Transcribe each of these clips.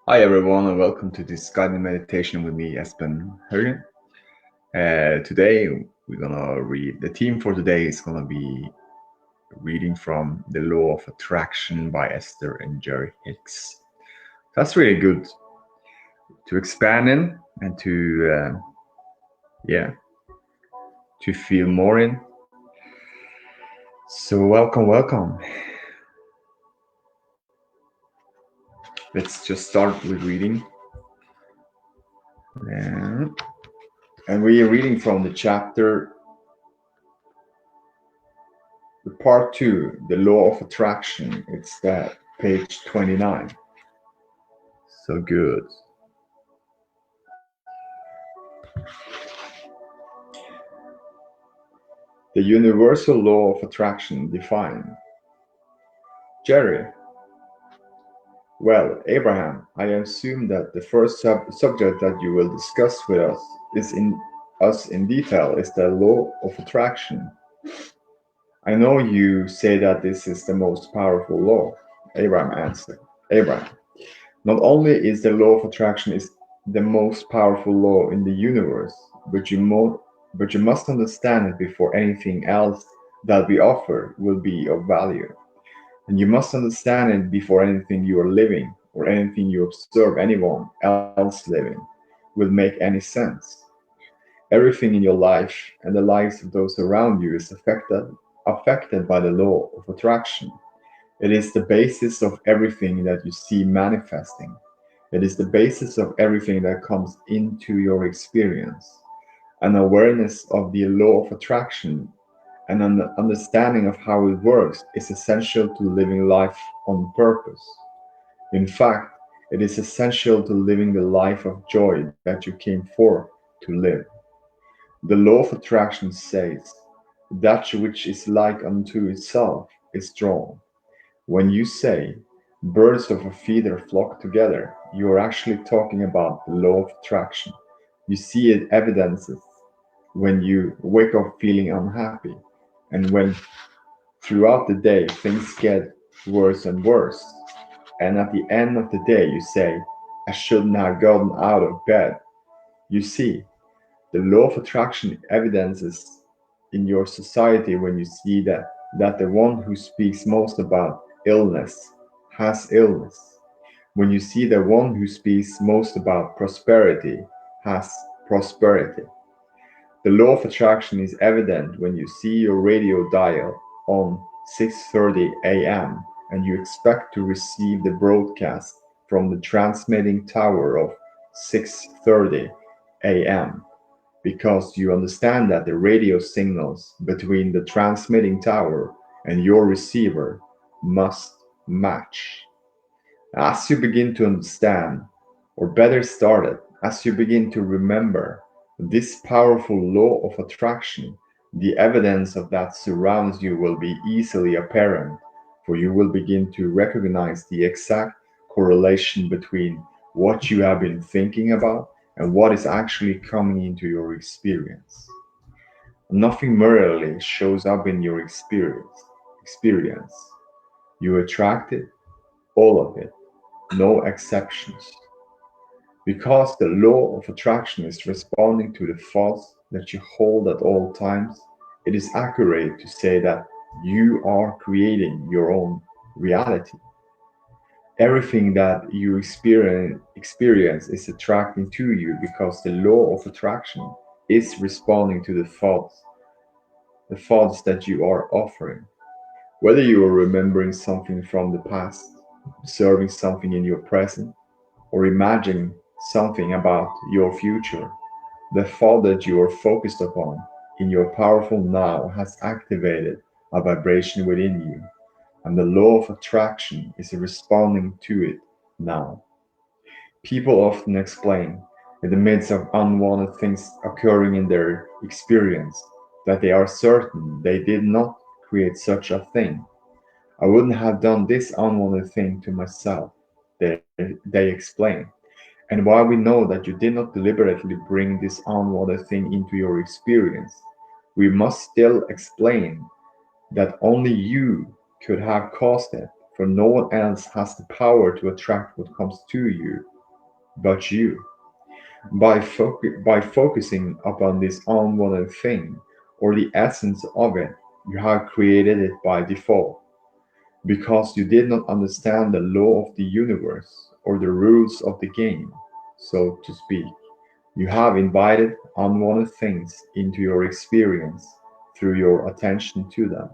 Hi everyone, and welcome to this guided meditation with me, Espen Haugen. Today we're gonna read. The theme for today is gonna be reading from The Law of Attraction by Esther and Jerry Hicks. That's really good to expand in and to feel more in. So welcome. Let's just start with reading. And we are reading from the chapter, the part 2, The Law of Attraction. It's that page 29. So good. The universal law of attraction defined. Jerry. Well, Abraham, I assume that the first subject that you will discuss with us in detail is the law of attraction. I know you say that this is the most powerful law, Abraham answered. Abraham, not only is the law of attraction is the most powerful law in the universe, but you must understand it before anything else that we offer will be of value. And you must understand it before anything you are living or anything you observe anyone else living will make any sense. Everything in your life and the lives of those around you is affected by the law of attraction. It is the basis of everything that you see manifesting. It is the basis of everything that comes into your experience. An awareness of the law of attraction and an understanding of how it works is essential to living life on purpose. In fact, it is essential to living the life of joy that you came for to live. The law of attraction says, that which is like unto itself is drawn. When you say, birds of a feather flock together, you are actually talking about the law of attraction. You see it evidences when you wake up feeling unhappy, and when throughout the day things get worse and worse, and at the end of the day you say, I shouldn't have gotten out of bed. You see, the law of attraction evidences in your society when you see that the one who speaks most about illness has illness. When you see the one who speaks most about prosperity has prosperity. The law of attraction is evident when you see your radio dial on 6:30 a.m. and you expect to receive the broadcast from the transmitting tower of 6:30 a.m. because you understand that the radio signals between the transmitting tower and your receiver must match. As you begin to understand, or better started, as you begin to remember this powerful law of attraction, the evidence of that surrounds you will be easily apparent, for you will begin to recognize the exact correlation between what you have been thinking about and what is actually coming into your experience. Nothing merely shows up in your experience. You attract it, all of it, no exceptions. Because the law of attraction is responding to the thoughts that you hold at all times, it is accurate to say that you are creating your own reality. Everything that you experience is attracting to you because the law of attraction is responding to the thoughts that you are offering. Whether you are remembering something from the past, observing something in your present, or imagining something about your future, the thought that you are focused upon in your powerful now has activated a vibration within you, and the law of attraction is responding to it now. People often explain, in the midst of unwanted things occurring in their experience, that they are certain they did not create such a thing. I wouldn't have done this unwanted thing to myself, they explain. And while we know that you did not deliberately bring this unwanted thing into your experience, we must still explain that only you could have caused it, for no one else has the power to attract what comes to you. but you. By focusing upon this unwanted thing, or the essence of it, you have created it by default, because you did not understand the law of the universe or the rules of the game, so to speak. You have invited unwanted things into your experience through your attention to them.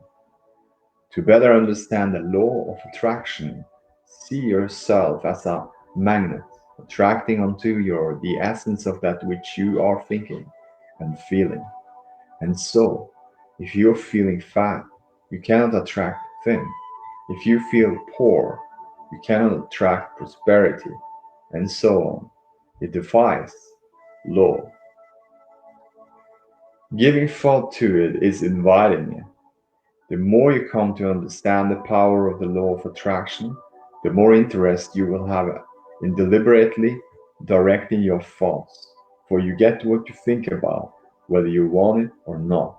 To better understand the law of attraction, see yourself as a magnet, attracting onto the essence of that which you are thinking and feeling. And so, if you're feeling fat, you cannot attract thin. If you feel poor, you cannot attract prosperity, and so on. It defies law. Giving thought to it is inviting it. The more you come to understand the power of the law of attraction, the more interest you will have in deliberately directing your thoughts, for you get what you think about, whether you want it or not.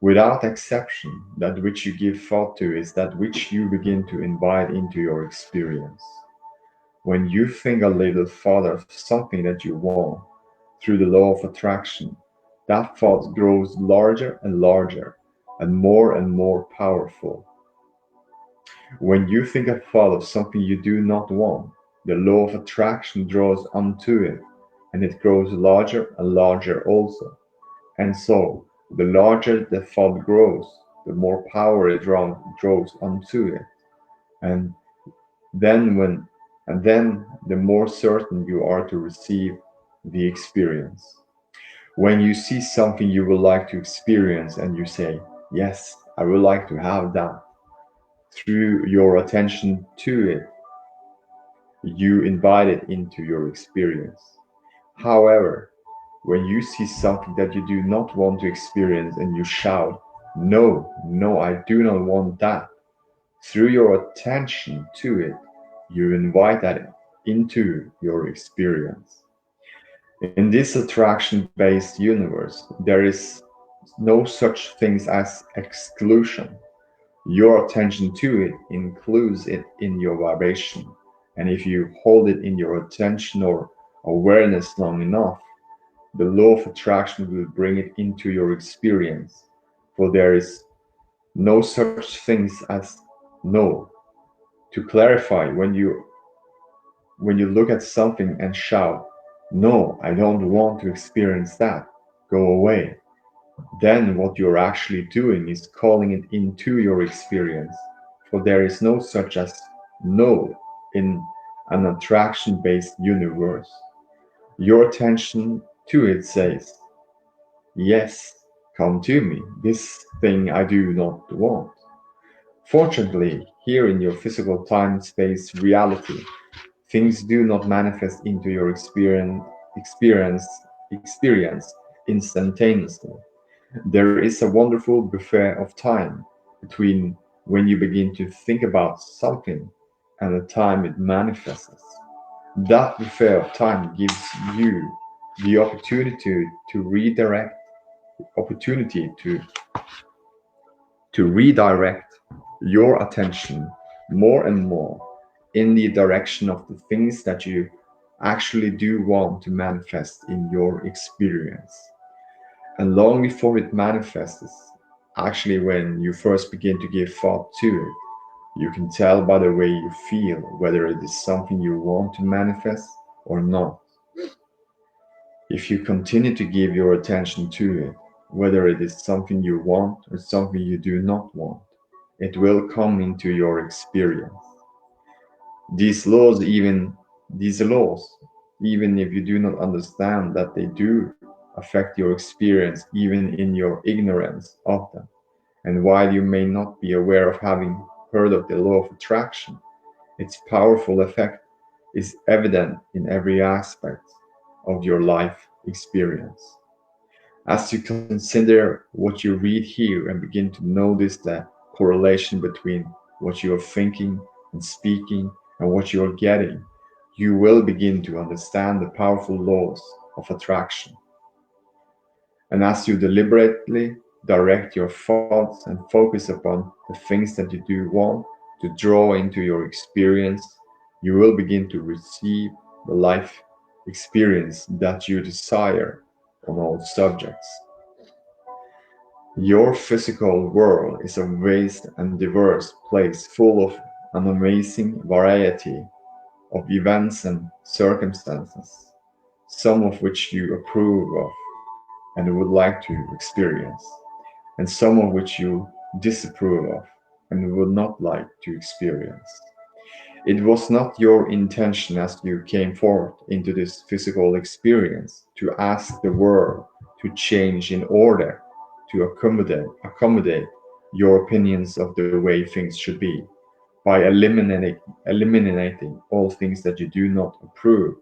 Without exception, that which you give thought to is that which you begin to invite into your experience. When you think a little thought of something that you want, through the law of attraction, that thought grows larger and larger and more powerful. When you think a thought of something you do not want, the law of attraction draws onto it, and it grows larger and larger also. And so, the larger the thought grows, the more power it draws onto it. And then when and then the more certain you are to receive the experience. When you see something you would like to experience and you say, yes, I would like to have that, through your attention to it, you invite it into your experience. However, when you see something that you do not want to experience and you shout, no, no, I do not want that, through your attention to it, you invite that into your experience. In this attraction based universe, there is no such things as exclusion. Your attention to it includes it in your vibration. And if you hold it in your attention or awareness long enough, the law of attraction will bring it into your experience. For there is no such things as no. To clarify, when you look at something and shout, no, I don't want to experience that, go away, then what you're actually doing is calling it into your experience. For there is no such as no in an attraction based universe. Your attention to it says, yes, come to me, this thing I do not want. Fortunately, here in your physical time space reality, things do not manifest into your experience instantaneously. There is a wonderful buffet of time between when you begin to think about something and the time it manifests. That buffet of time gives you the opportunity to redirect your attention more and more in the direction of the things that you actually do want to manifest in your experience. And long before it manifests, actually, when you first begin to give thought to it, you can tell by the way you feel whether it is something you want to manifest or not. If you continue to give your attention to it, whether it is something you want or something you do not want, it will come into your experience. These laws, even if you do not understand that they do affect your experience, even in your ignorance of them, and while you may not be aware of having heard of the law of attraction, its powerful effect is evident in every aspect of your life experience. As you consider what you read here and begin to notice the correlation between what you are thinking and speaking and what you are getting, you will begin to understand the powerful laws of attraction. And as you deliberately direct your thoughts and focus upon the things that you do want to draw into your experience, you will begin to receive the things that you actually do want to manifest in your experience. And so, the more you come to understand the powerful laws of attraction, the more you will begin to understand the powerful laws of attraction. And as you deliberately direct your thoughts and focus upon the things that you do want to draw into your experience, you will begin to receive the life experience that you desire on all subjects. Your physical world is a vast and diverse place full of an amazing variety of events and circumstances, some of which you approve of and would like to experience, and some of which you disapprove of and would not like to experience. It was not your intention as you came forth into this physical experience to ask the world to change in order to accommodate your opinions of the way things should be by eliminating all things that you do not approve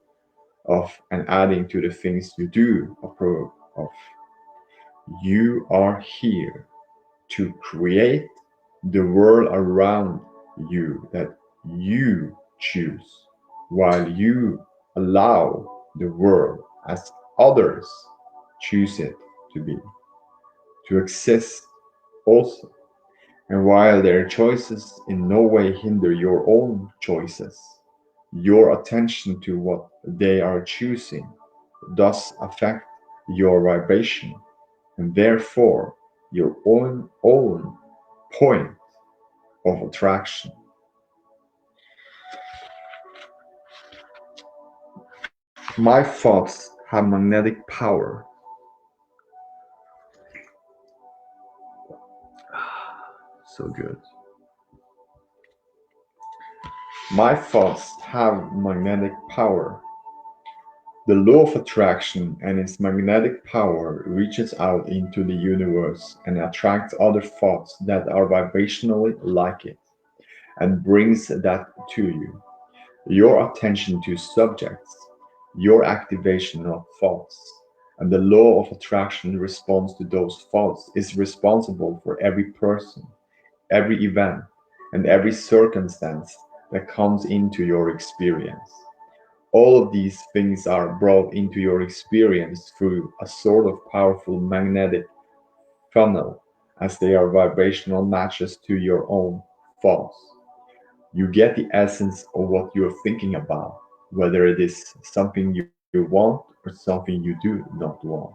of and adding to the things you do approve of. You are here to create the world around you that you choose, while you allow the world as others choose it to be, to exist also. And while their choices in no way hinder your own choices, your attention to what they are choosing does affect your vibration and therefore your own point of attraction. My thoughts have magnetic power. So good. My thoughts have magnetic power. The law of attraction and its magnetic power reaches out into the universe and attracts other thoughts that are vibrationally like it and brings that to you. Your attention to subjects, your activation of thoughts, and the law of attraction response to those thoughts is responsible for every person, every event, and every circumstance that comes into your experience. All of these things are brought into your experience through a sort of powerful magnetic funnel as they are vibrational matches to your own thoughts. You get the essence of what you're thinking about, whether it is something you want or something you do not want.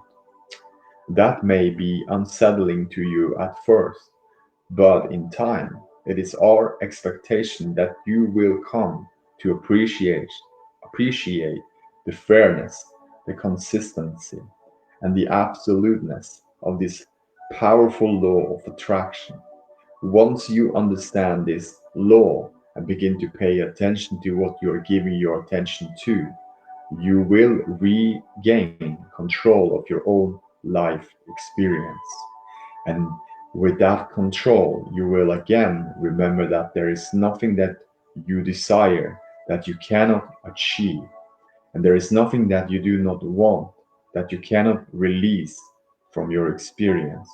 That may be unsettling to you at first, but in time, it is our expectation that you will come to appreciate the fairness, the consistency, and the absoluteness of this powerful law of attraction. Once you understand this law and begin to pay attention to what you are giving your attention to, you will regain control of your own life experience. And with that control, you will again remember that there is nothing that you desire that you cannot achieve, and there is nothing that you do not want that you cannot release from your experience.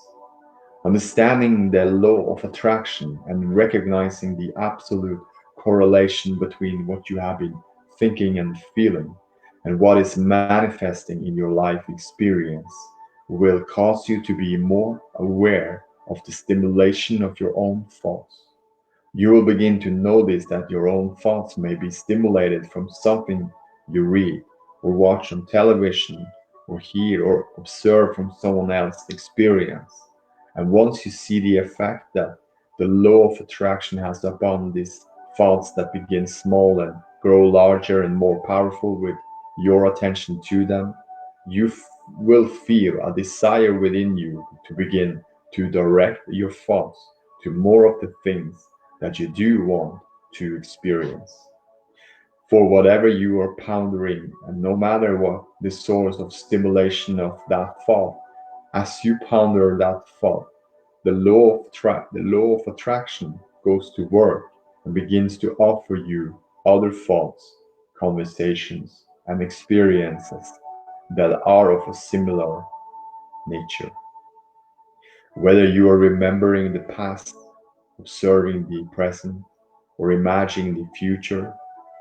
Understanding the law of attraction and recognizing the absolute correlation between what you have been thinking and feeling and what is manifesting in your life experience will cause you to be more aware of the stimulation of your own thoughts. You will begin to notice that your own thoughts may be stimulated from something you read or watch on television or hear or observe from someone else's experience. And once you see the effect that the law of attraction has upon these thoughts that begin small and grow larger and more powerful with your attention to them, you will feel a desire within you to begin to direct your thoughts to more of the things that you do want to experience. For whatever you are pondering, and no matter what the source of stimulation of that thought, as you ponder that thought, the law of attraction goes to work and begins to offer you other thoughts, conversations, and experiences that are of a similar nature. Whether you are remembering the past, observing the present, or imagining the future,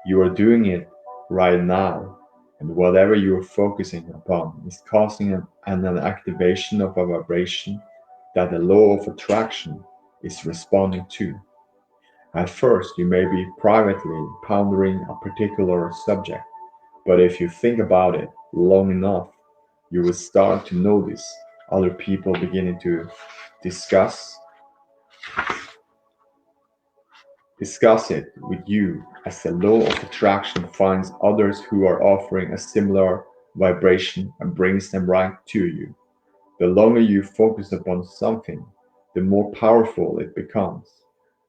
you are doing it right now. And whatever you are focusing upon is causing an activation of a vibration that the law of attraction is responding to. At first, you may be privately pondering a particular subject, But if you think about it long enough, you will start to notice other people beginning to discuss discuss it with you as the law of attraction finds others who are offering a similar vibration and brings them right to you. The longer you focus upon something, the more powerful it becomes,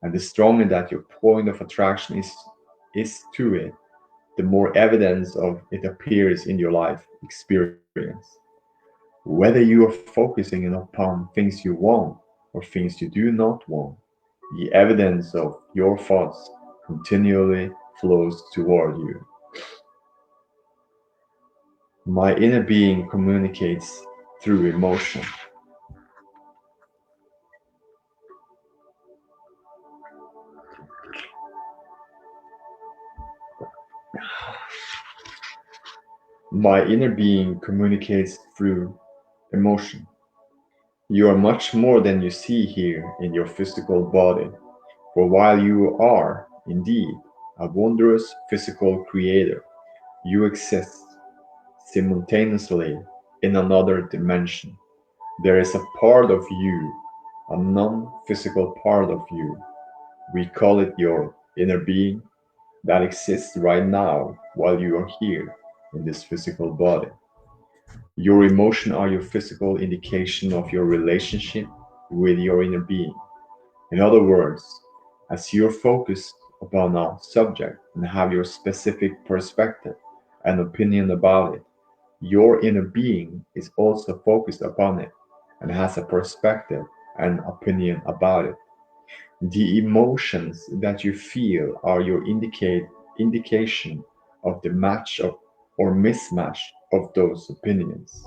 and the stronger that your point of attraction is to it, the more evidence of it appears in your life experience. Whether you are focusing upon things you want or things you do not want, the evidence of your thoughts continually flows toward you. My inner being communicates through emotion. My inner being communicates through emotion. You are much more than you see here in your physical body, for while you are, indeed, a wondrous physical creator, you exist simultaneously in another dimension. There is a part of you, a non physical part of you, we call it your inner being, that exists right now while you are here in this physical body. Your emotions are your physical indication of your relationship with your inner being. In other words, as you're focused upon a subject and have your specific perspective and opinion about it, your inner being is also focused upon it and has a perspective and opinion about it. The emotions that you feel are your indication of the match of or mismatch of those opinions.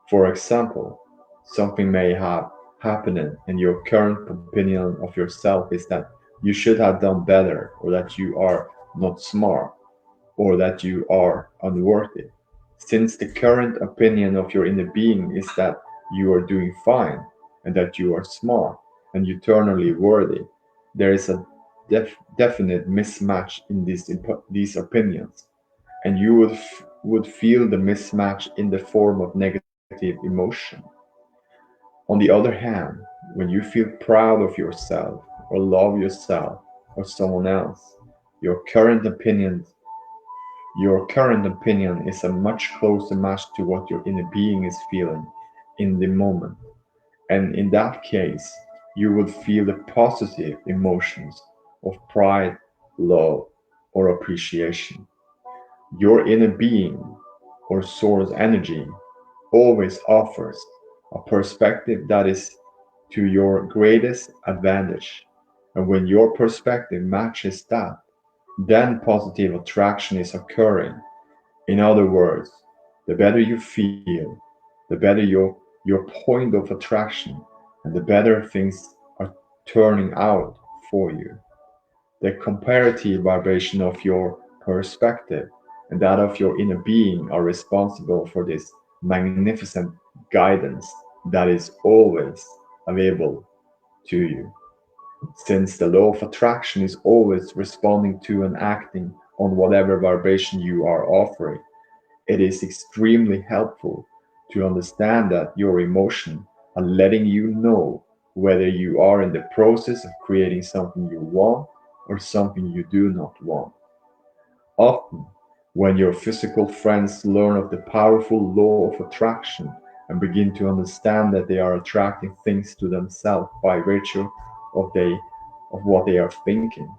For example, something may have happened and your current opinion of yourself is that you should have done better or that you are not smart or that you are unworthy. Since the current opinion of your inner being is that you are doing fine and that you are smart and eternally worthy, there is a definite mismatch in these opinions, and you would feel the mismatch in the form of negative emotion. On the other hand, when you feel proud of yourself or love yourself or someone else, your current opinion your current opinion is a much closer match to what your inner being is feeling in the moment. And in that case, you will feel the positive emotions of pride, love, or appreciation. Your inner being or source energy always offers a perspective that is to your greatest advantage. And when your perspective matches that, then positive attraction is occurring. In other words, the better you feel, the better your point of attraction, and the better things are turning out for you. The comparative vibration of your perspective and that of your inner being are responsible for this magnificent guidance that is always available to you. Since the law of attraction is always responding to and acting on whatever vibration you are offering, it is extremely helpful to understand that your emotions are letting you know whether you are in the process of creating something you want or something you do not want. Often, when your physical friends learn of the powerful law of attraction and begin to understand that they are attracting things to themselves by virtue of they of what they are thinking,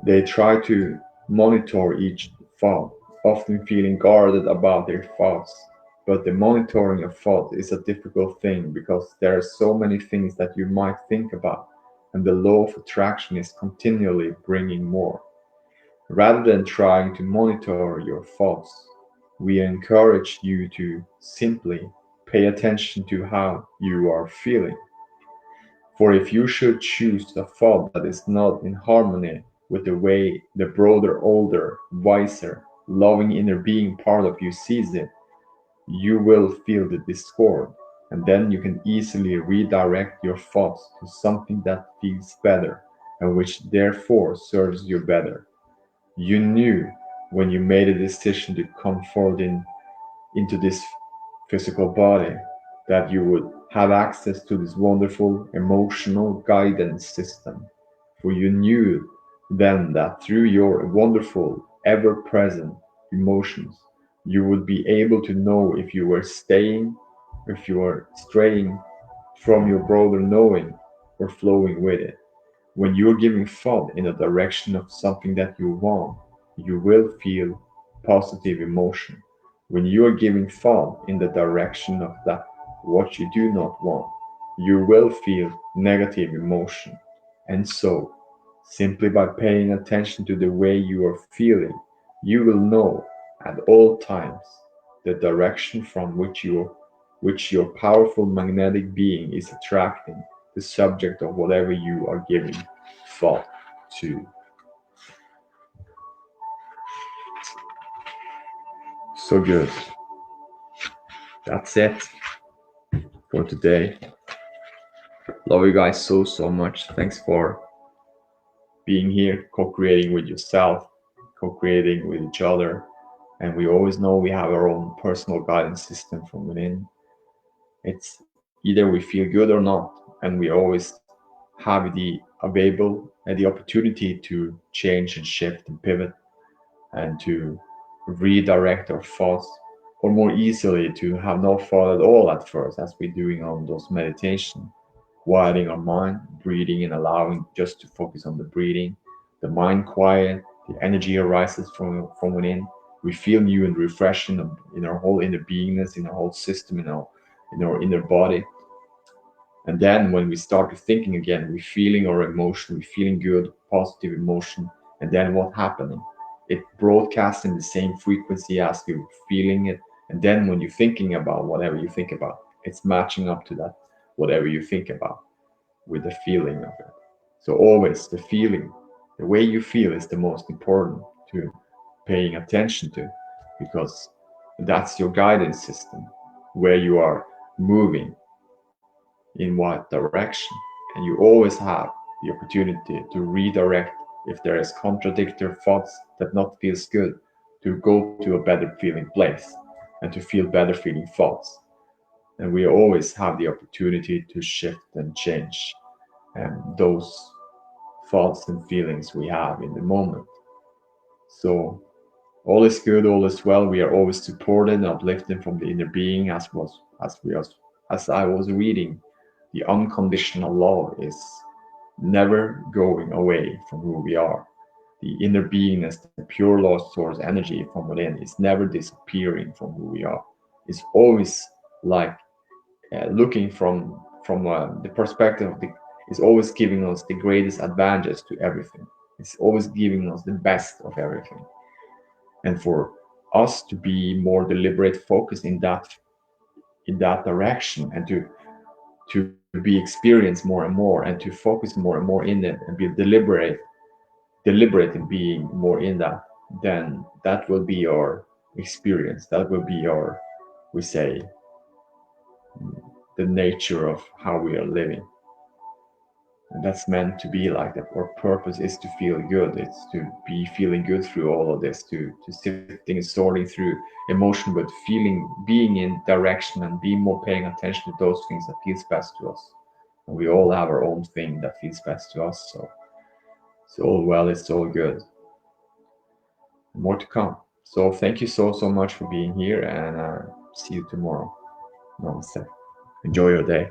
they try to monitor each thought, often feeling guarded about their thoughts. But the monitoring of thought is a difficult thing because there are so many things that you might think about, and the law of attraction is continually bringing more. Rather than trying to monitor your thoughts, we encourage you to simply pay attention to how you are feeling. For if you should choose a thought that is not in harmony with the way the broader, older, wiser, loving inner being part of you sees it, you will feel the discord, and then you can easily redirect your thoughts to something that feels better and which therefore serves you better. You knew when you made a decision to come forward into this physical body, that you would have access to this wonderful emotional guidance system. For you knew then that through your wonderful, ever present emotions, you would be able to know if you were staying, if you were straying from your broader knowing or flowing with it. When you're giving thought in the direction of something that you want, you will feel positive emotion. When you are giving thought in the direction of that what you do not want, you will feel negative emotion. And so, simply by paying attention to the way you are feeling, you will know at all times the direction from which your powerful magnetic being is attracting the subject of whatever you are giving thought to. So good. That's it for today. Love you guys so much. Thanks for being here, co-creating with yourself, co-creating with each other. And we always know we have our own personal guidance system from within. It's either we feel good or not, and we always have the opportunity to change and shift and pivot and to redirect our thoughts, or more easily to have no thought at all at first, as we're doing on those meditation, quieting our mind, breathing and allowing just to focus on the breathing. The mind quiet, the energy arises from within. We feel new and refreshing in our whole inner beingness, in our whole system, in our inner body. And then when we start thinking again, we're feeling our emotion, we're feeling good, positive emotion. And then what happening? It broadcasts in the same frequency as you're feeling it. And then when you're thinking about whatever you think about, it's matching up to that, whatever you think about, with the feeling of it. So always the feeling, the way you feel is the most important to paying attention to, because that's your guidance system, where you are moving in what direction. And you always have the opportunity to redirect if there is contradictory thoughts that not feels good, to go to a better feeling place and to feel better feeling thoughts. And we always have the opportunity to shift and change those thoughts and feelings we have in the moment. So all is good, all is well. We are always supported and uplifted from the inner being, as I was reading. The unconditional love is never going away from who we are. The inner beingness, the pure lost source energy from within, is never disappearing from who we are. It's always like looking from the perspective of the, is always giving us the greatest advantages to everything. It's always giving us the best of everything. And for us to be more deliberate, focused in that direction, and to be experienced more and more, and to focus more and more in it, and be deliberate in being more in that, then that will be our experience. That will be our, we say, the nature of how we are living. And that's meant to be like that. Our purpose is to feel good. It's to be feeling good through all of this, to sifting and sorting through emotion, but feeling, being in direction and being more paying attention to those things that feels best to us. And we all have our own thing that feels best to us. So it's all well, it's all good. More to come. So thank you so much for being here, and see you tomorrow. Namaste. Enjoy your day.